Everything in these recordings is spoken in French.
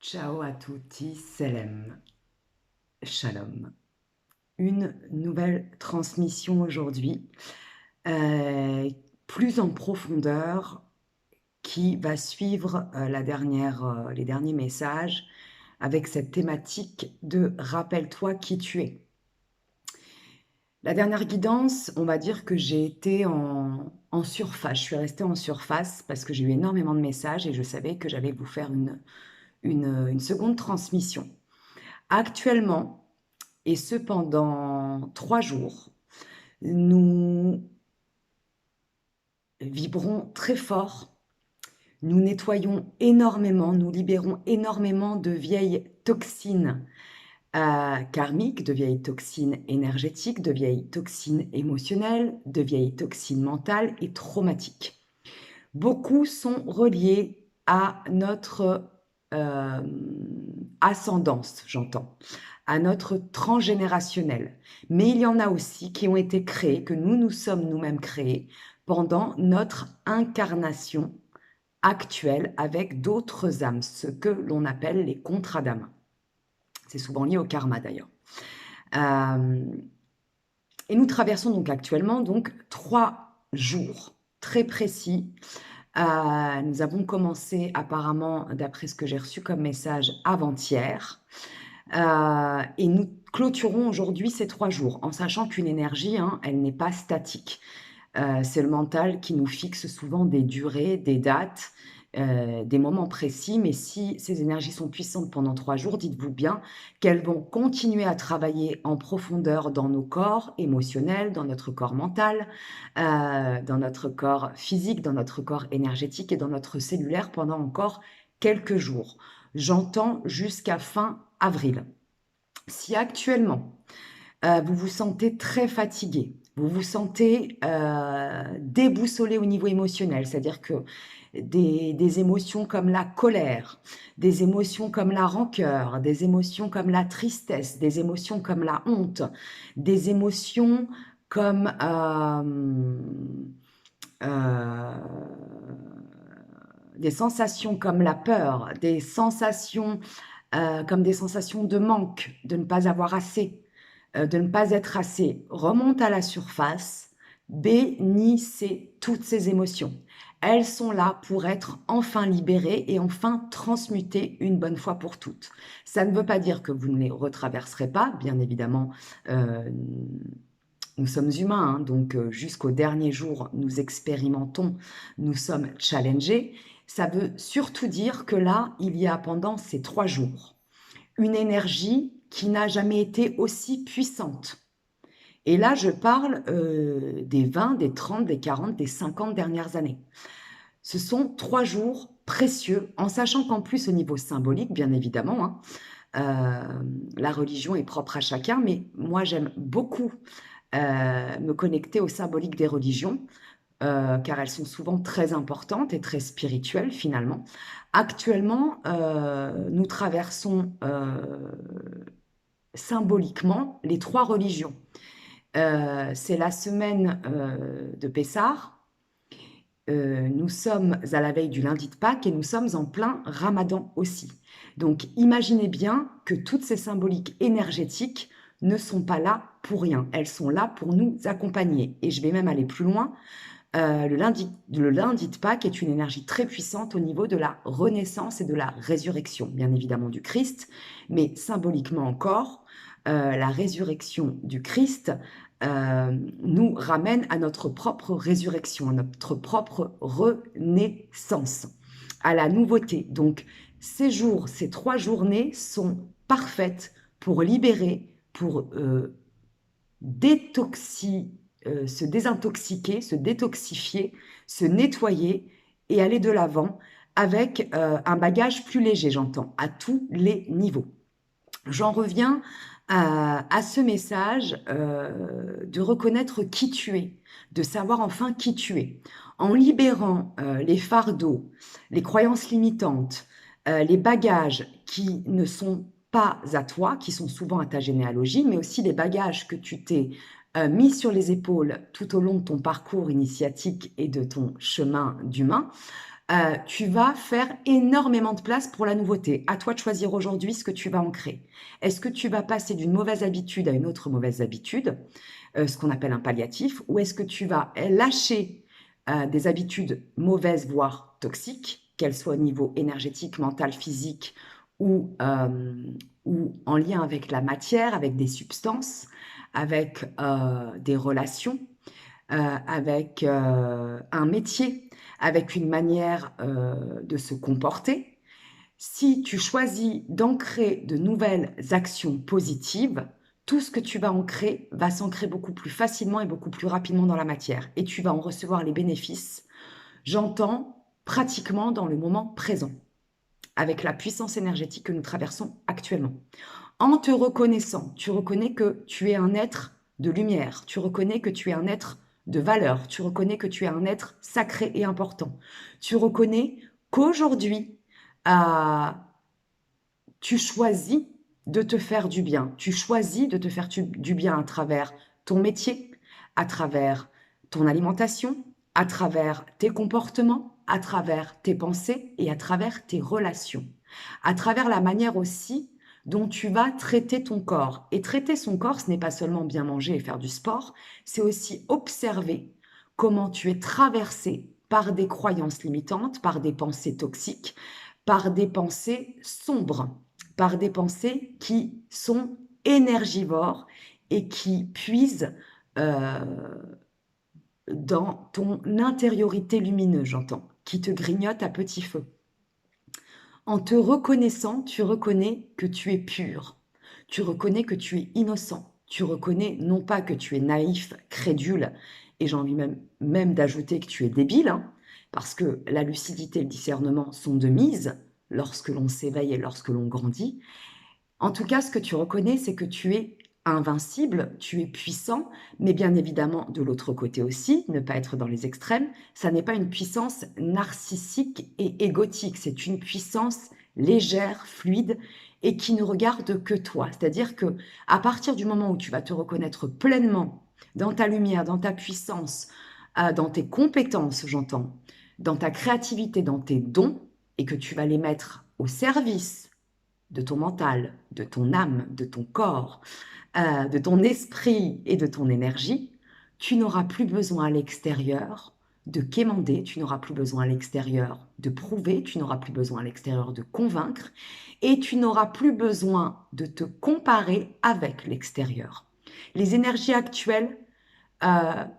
Ciao a tutti, Selem, Shalom. Une nouvelle transmission aujourd'hui, euh, plus en profondeur, qui va suivre les derniers messages avec cette thématique de rappelle-toi qui tu es. La dernière guidance, on va dire que j'ai été en surface, je suis restée en surface parce que j'ai eu énormément de messages et je savais que j'allais vous faire une seconde transmission. Actuellement, et ce pendant 3 jours, nous vibrons très fort, nous nettoyons énormément, nous libérons énormément de vieilles toxines karmiques, de vieilles toxines énergétiques, de vieilles toxines émotionnelles, de vieilles toxines mentales et traumatiques. Beaucoup sont reliés à notre euh, ascendance, j'entends, à notre transgénérationnel. Mais il y en a aussi qui ont été créés, que nous nous sommes nous-mêmes créés pendant notre incarnation actuelle avec d'autres âmes, ce que l'on appelle les contrats d'âme. C'est souvent lié au karma d'ailleurs. Euh, et nous traversons donc actuellement 3 jours très précis. Nous avons commencé apparemment, d'après ce que j'ai reçu comme message, avant-hier. Et nous clôturons aujourd'hui ces 3 jours, en sachant qu'une énergie, hein, elle n'est pas statique. C'est le mental qui nous fixe souvent des durées, des dates, des moments précis, mais si ces énergies sont puissantes pendant 3 jours, dites-vous bien qu'elles vont continuer à travailler en profondeur dans nos corps émotionnels, dans notre corps mental, dans notre corps physique, dans notre corps énergétique et dans notre cellulaire pendant encore quelques jours. J'entends jusqu'à fin avril. Si actuellement, vous vous sentez très fatigué, vous vous sentez déboussolé au niveau émotionnel, c'est-à-dire que des émotions comme la colère, des émotions comme la rancœur, des émotions comme la tristesse, des émotions comme la honte, des émotions comme euh, des sensations comme la peur, des sensations comme des sensations de manque, de ne pas avoir assez, de ne pas être assez, remonte à la surface, bénissez toutes ces émotions. Elles sont là pour être enfin libérées et enfin transmutées une bonne fois pour toutes. Ça ne veut pas dire que vous ne les retraverserez pas, bien évidemment. euh, nous sommes humains, hein, donc jusqu'au dernier jour, nous expérimentons, nous sommes challengés. Ça veut surtout dire que là, il y a pendant ces 3 jours, une énergie qui n'a jamais été aussi puissante. Et là, je parle des 20, des 30, des 40, des 50 dernières années. Ce sont 3 jours précieux, en sachant qu'en plus, au niveau symbolique, bien évidemment, hein, la religion est propre à chacun, mais moi, j'aime beaucoup me connecter au symbolique des religions, car elles sont souvent très importantes et très spirituelles finalement. Actuellement, nous traversons symboliquement les 3 religions. C'est la semaine de Pessah. Nous sommes à la veille du lundi de Pâques et nous sommes en plein Ramadan aussi. Donc imaginez bien que toutes ces symboliques énergétiques ne sont pas là pour rien. Elles sont là pour nous accompagner. Et je vais même aller plus loin. Le lundi de Pâques est une énergie très puissante au niveau de la renaissance et de la résurrection, bien évidemment du Christ, mais symboliquement encore, la résurrection du Christ nous ramène à notre propre résurrection, à notre propre renaissance, à la nouveauté. Donc ces jours, ces 3 journées sont parfaites pour libérer, pour se désintoxiquer, se détoxifier, se nettoyer et aller de l'avant avec un bagage plus léger, j'entends, à tous les niveaux. J'en reviens à ce message de reconnaître qui tu es, de savoir enfin qui tu es. En libérant les fardeaux, les croyances limitantes, les bagages qui ne sont pas à toi, qui sont souvent à ta généalogie, mais aussi les bagages que tu t'es mis sur les épaules tout au long de ton parcours initiatique et de ton chemin d'humain, tu vas faire énormément de place pour la nouveauté. À toi de choisir aujourd'hui ce que tu vas ancrer. Est-ce que tu vas passer d'une mauvaise habitude à une autre mauvaise habitude, ce qu'on appelle un palliatif, ou est-ce que tu vas lâcher des habitudes mauvaises, voire toxiques, qu'elles soient au niveau énergétique, mental, physique ou en lien avec la matière, avec des substances, avec des relations, avec un métier, avec une manière de se comporter. Si tu choisis d'ancrer de nouvelles actions positives, tout ce que tu vas ancrer va s'ancrer beaucoup plus facilement et beaucoup plus rapidement dans la matière. Et tu vas en recevoir les bénéfices, j'entends, pratiquement dans le moment présent, avec la puissance énergétique que nous traversons actuellement. En te reconnaissant, tu reconnais que tu es un être de lumière, tu reconnais que tu es un être de valeur, tu reconnais que tu es un être sacré et important. Tu reconnais qu'aujourd'hui, tu choisis de te faire du bien. Tu choisis de te faire du bien à travers ton métier, à travers ton alimentation, à travers tes comportements, à travers tes pensées et à travers tes relations. À travers la manière aussi dont tu vas traiter ton corps. Et traiter son corps, ce n'est pas seulement bien manger et faire du sport, c'est aussi observer comment tu es traversé par des croyances limitantes, par des pensées toxiques, par des pensées sombres, par des pensées qui sont énergivores et qui puisent dans ton intériorité lumineuse, j'entends, qui te grignote à petit feu. En te reconnaissant, tu reconnais que tu es pur, tu reconnais que tu es innocent, tu reconnais non pas que tu es naïf, crédule, et j'ai envie même d'ajouter que tu es débile, hein, parce que la lucidité et le discernement sont de mise lorsque l'on s'éveille et lorsque l'on grandit. En tout cas, ce que tu reconnais, c'est que tu es invincible, tu es puissant, mais bien évidemment, de l'autre côté aussi, ne pas être dans les extrêmes, ça n'est pas une puissance narcissique et égotique, c'est une puissance légère, fluide et qui ne regarde que toi. C'est-à-dire que à partir du moment où tu vas te reconnaître pleinement dans ta lumière, dans ta puissance, dans tes compétences, j'entends, dans ta créativité, dans tes dons, et que tu vas les mettre au service de ton mental, de ton âme, de ton corps, de ton esprit et de ton énergie, tu n'auras plus besoin à l'extérieur de quémander, tu n'auras plus besoin à l'extérieur de prouver, tu n'auras plus besoin à l'extérieur de convaincre et tu n'auras plus besoin de te comparer avec l'extérieur. Les énergies actuelles,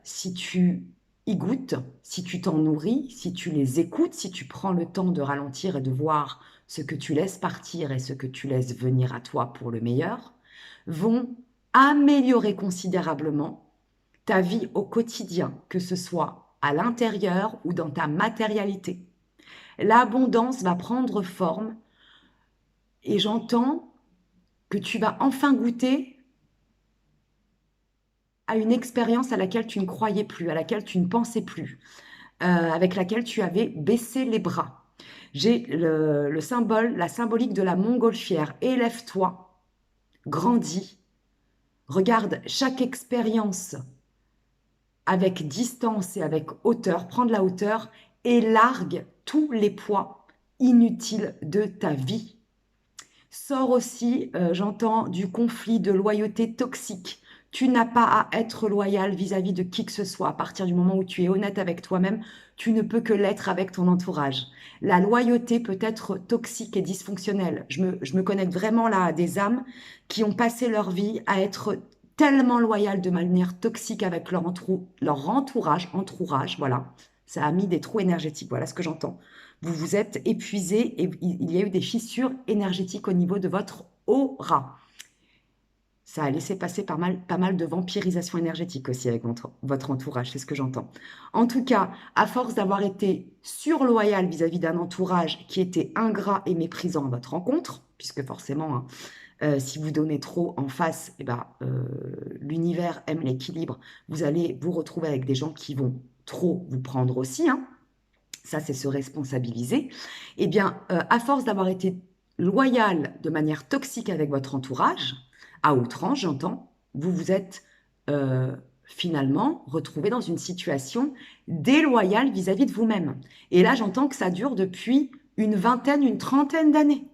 si tu y goûtes, si tu t'en nourris, si tu les écoutes, si tu prends le temps de ralentir et de voir ce que tu laisses partir et ce que tu laisses venir à toi pour le meilleur, vont améliorer considérablement ta vie au quotidien, que ce soit à l'intérieur ou dans ta matérialité. L'abondance va prendre forme et j'entends que tu vas enfin goûter à une expérience à laquelle tu ne croyais plus, à laquelle tu ne pensais plus, avec laquelle tu avais baissé les bras. J'ai le symbole, la symbolique de la montgolfière. Élève-toi, grandis, regarde chaque expérience avec distance et avec hauteur, prends de la hauteur et largue tous les poids inutiles de ta vie. Sors aussi, j'entends, du conflit de loyauté toxique. Tu n'as pas à être loyal vis-à-vis de qui que ce soit. À partir du moment où tu es honnête avec toi-même, tu ne peux que l'être avec ton entourage. La loyauté peut être toxique et dysfonctionnelle. Je me connecte vraiment là à des âmes qui ont passé leur vie à être tellement loyales de manière toxique avec leur entourage, voilà. Ça a mis des trous énergétiques, voilà ce que j'entends. Vous vous êtes épuisé et il y a eu des fissures énergétiques au niveau de votre aura. Ça a laissé passer pas mal de vampirisation énergétique aussi avec votre entourage, c'est ce que j'entends. En tout cas, à force d'avoir été surloyal vis-à-vis d'un entourage qui était ingrat et méprisant à votre rencontre, puisque forcément, hein, si vous donnez trop en face, eh ben, l'univers aime l'équilibre, vous allez vous retrouver avec des gens qui vont trop vous prendre aussi, hein. Ça, c'est se responsabiliser. Eh bien, à force d'avoir été loyal de manière toxique avec votre entourage, à outrance, j'entends, vous vous êtes finalement retrouver dans une situation déloyale vis-à-vis de vous-même. Et là, j'entends que ça dure depuis une vingtaine, une trentaine d'années.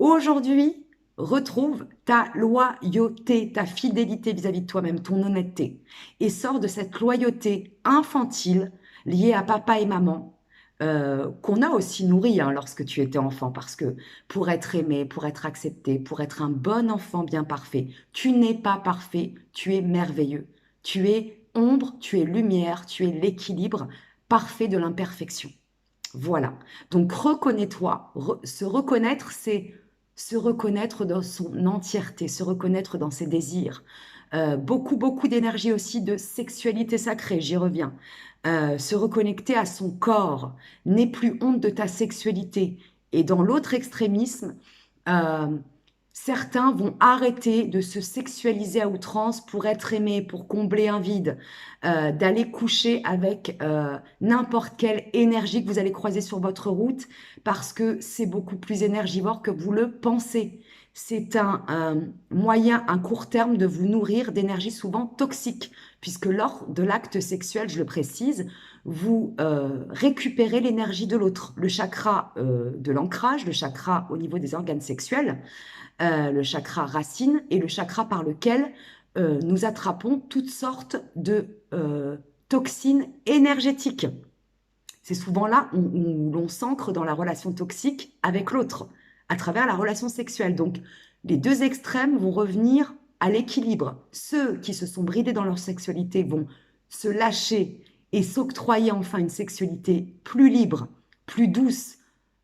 Aujourd'hui, retrouve ta loyauté, ta fidélité vis-à-vis de toi-même, ton honnêteté, et sors de cette loyauté infantile liée à papa et maman, qu'on a aussi nourrie lorsque tu étais enfant, parce que pour être aimé, pour être accepté, pour être un bon enfant bien parfait, tu n'es pas parfait, tu es merveilleux. Tu es ombre, tu es lumière, tu es l'équilibre parfait de l'imperfection. Voilà. Donc reconnais-toi. Se reconnaître, c'est se reconnaître dans son entièreté, se reconnaître dans ses désirs. Beaucoup, beaucoup d'énergie aussi de sexualité sacrée, j'y reviens. Se reconnecter à son corps, n'aie plus honte de ta sexualité. Et dans l'autre extrémisme, euh, certains vont arrêter de se sexualiser à outrance pour être aimés, pour combler un vide, d'aller coucher avec n'importe quelle énergie que vous allez croiser sur votre route parce que c'est beaucoup plus énergivore que vous le pensez. C'est un moyen, un court terme de vous nourrir d'énergie souvent toxique, puisque lors de l'acte sexuel, je le précise, vous récupérez l'énergie de l'autre, le chakra de l'ancrage, le chakra au niveau des organes sexuels, le chakra racine et le chakra par lequel nous attrapons toutes sortes de toxines énergétiques. C'est souvent là où l'on s'ancre dans la relation toxique avec l'autre, à travers la relation sexuelle. Donc, les deux extrêmes vont revenir à l'équilibre. Ceux qui se sont bridés dans leur sexualité vont se lâcher et s'octroyer enfin une sexualité plus libre, plus douce,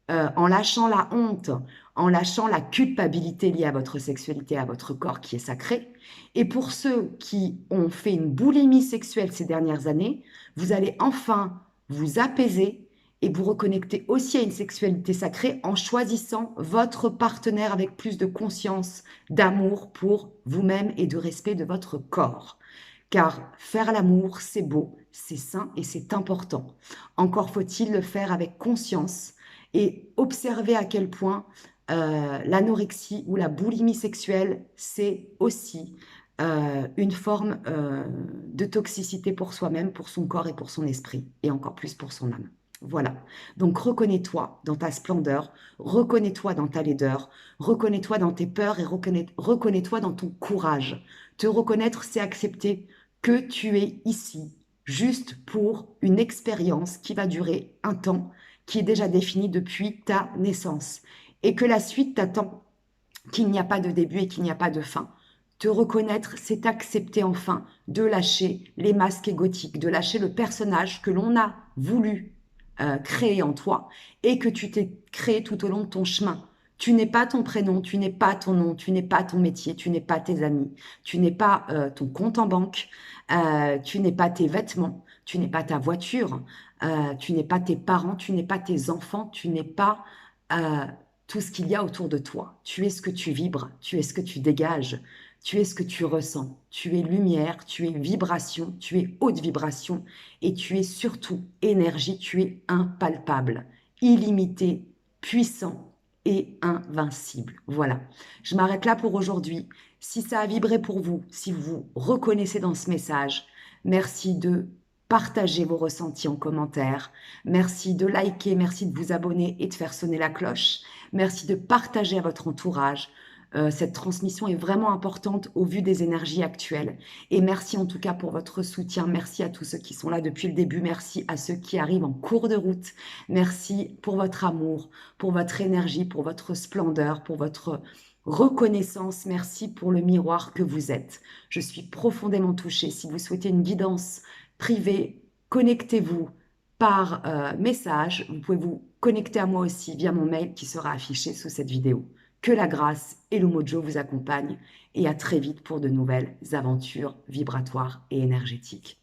en lâchant la honte, en lâchant la culpabilité liée à votre sexualité, à votre corps qui est sacré. Et pour ceux qui ont fait une boulimie sexuelle ces dernières années, vous allez enfin vous apaiser et vous reconnecter aussi à une sexualité sacrée en choisissant votre partenaire avec plus de conscience, d'amour pour vous-même et de respect de votre corps. Car faire l'amour, c'est beau, c'est sain et c'est important. Encore faut-il le faire avec conscience et observer à quel point l'anorexie ou la boulimie sexuelle, c'est aussi une forme de toxicité pour soi-même, pour son corps et pour son esprit, et encore plus pour son âme. Voilà. Donc reconnais-toi dans ta splendeur, reconnais-toi dans ta laideur, reconnais-toi dans tes peurs et reconnais-toi dans ton courage. Te reconnaître, c'est accepter que tu es ici, juste pour une expérience qui va durer un temps qui est déjà défini depuis ta naissance et que la suite t'attend, qu'il n'y a pas de début et qu'il n'y a pas de fin. Te reconnaître, c'est accepter enfin de lâcher les masques égotiques, de lâcher le personnage que l'on a voulu créer en toi et que tu t'es créé tout au long de ton chemin. Tu n'es pas ton prénom, tu n'es pas ton nom, tu n'es pas ton métier, tu n'es pas tes amis, tu n'es pas ton compte en banque, tu n'es pas tes vêtements, tu n'es pas ta voiture, tu n'es pas tes parents, tu n'es pas tes enfants, tu n'es pas tout ce qu'il y a autour de toi. Tu es ce que tu vibres, tu es ce que tu dégages, tu es ce que tu ressens. Tu es lumière, tu es vibration, tu es haute vibration et tu es surtout énergie, tu es impalpable, illimité, puissant et invincible. Voilà, je m'arrête là pour aujourd'hui. Si ça a vibré pour vous, si vous vous reconnaissez dans ce message, merci de partager vos ressentis en commentaire. Merci de liker, merci de vous abonner et de faire sonner la cloche. Merci de partager à votre entourage. Cette transmission est vraiment importante au vu des énergies actuelles. Et merci en tout cas pour votre soutien. Merci à tous ceux qui sont là depuis le début. Merci à ceux qui arrivent en cours de route. Merci pour votre amour, pour votre énergie, pour votre splendeur, pour votre reconnaissance. Merci pour le miroir que vous êtes. Je suis profondément touchée. Si vous souhaitez une guidance privée, connectez-vous par message. Vous pouvez vous connecter à moi aussi via mon mail qui sera affiché sous cette vidéo. Que la grâce et le mojo vous accompagnent et à très vite pour de nouvelles aventures vibratoires et énergétiques.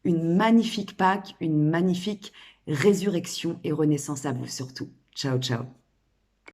Une magnifique Pâques, une magnifique résurrection et renaissance à vous surtout. Ciao, ciao.